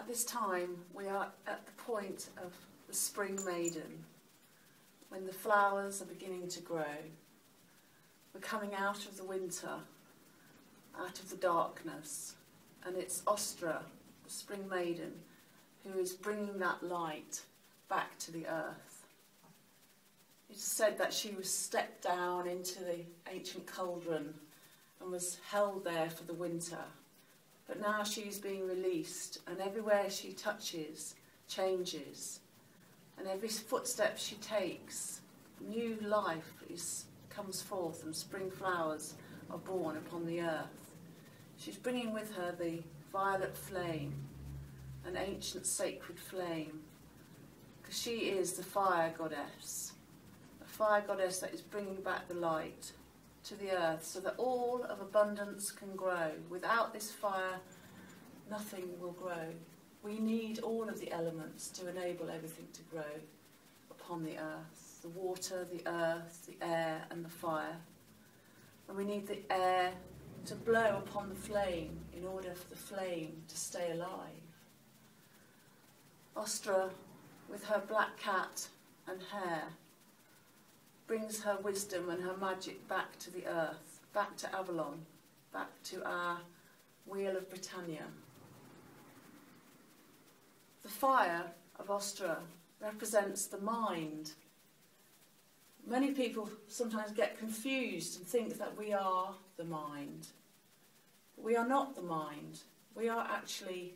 At this time, we are at the point of the spring maiden, when the flowers are beginning to grow. We're coming out of the winter, out of the darkness, and it's Oestre, the spring maiden, who is bringing that light back to the earth. It's said that she was stepped down into the ancient cauldron and was held there for the winter. But now she's being released, and everywhere she touches changes. And every footstep she takes, new life comes forth, and spring flowers are born upon the earth. She's bringing with her the violet flame, an ancient sacred flame, because she is the fire goddess, a fire goddess that is bringing back the light to the earth so that all of abundance can grow. Without this fire, nothing will grow. We need all of the elements to enable everything to grow upon the earth. The water, the earth, the air and the fire. And we need the air to blow upon the flame in order for the flame to stay alive. Oestre, with her black cat and hair, brings her wisdom and her magic back to the earth, back to Avalon, back to our Wheel of Britannia. The fire of Oestre represents the mind. Many people sometimes get confused and think that we are the mind. We are not the mind. We are actually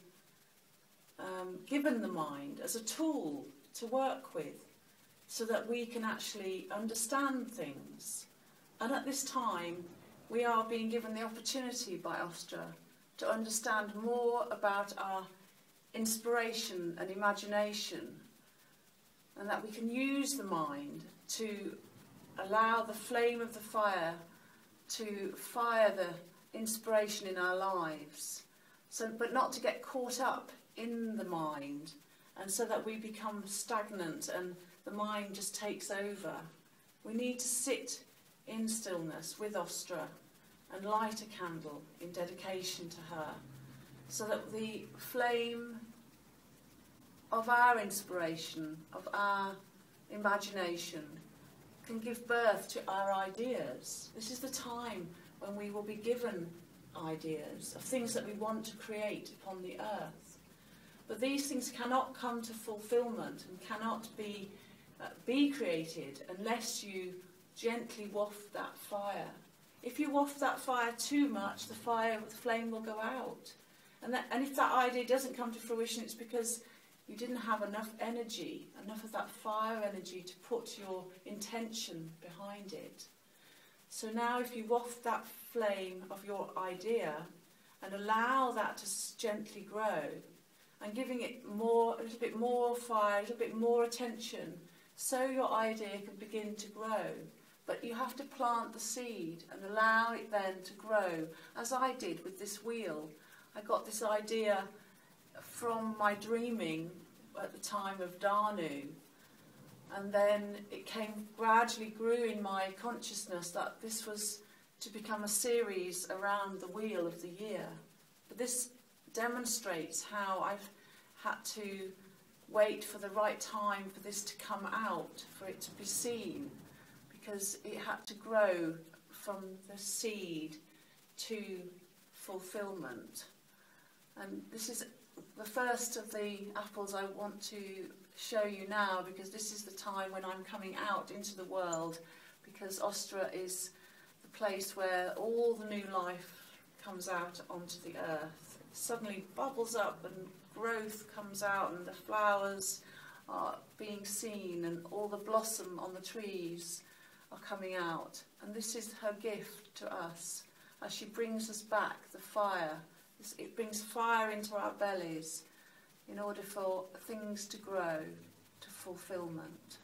given the mind as a tool to work with, so that we can actually understand things. And at this time, we are being given the opportunity by Oestre to understand more about our inspiration and imagination, and that we can use the mind to allow the flame of the fire to fire the inspiration in our lives, but not to get caught up in the mind, and so that we become stagnant and the mind just takes over. We need to sit in stillness with Oestre and light a candle in dedication to her, so that the flame of our inspiration, of our imagination, can give birth to our ideas. This is the time when we will be given ideas of things that we want to create upon the earth. But these things cannot come to fulfillment and cannot be created unless you gently waft that fire. If you waft that fire too much, the flame will go out. And if that idea doesn't come to fruition, it's because you didn't have enough energy, enough of that fire energy to put your intention behind it. So now if you waft that flame of your idea and allow that to gently grow, and giving it a little bit more fire, a little bit more attention, so your idea can begin to grow. But you have to plant the seed and allow it then to grow, as I did with this wheel. I got this idea from my dreaming at the time of Danu, and then it gradually grew in my consciousness that this was to become a series around the wheel of the year. But this demonstrates how I've had to wait for the right time for this to come out, for it to be seen, because it had to grow from the seed to fulfillment. And this is the first of the apples I want to show you now, because this is the time when I'm coming out into the world, because Oestre is the place where all the new life comes out onto the earth. It suddenly bubbles up and growth comes out, and the flowers are being seen, and all the blossom on the trees are coming out. And this is her gift to us as she brings us back the fire. It brings fire into our bellies in order for things to grow to fulfillment.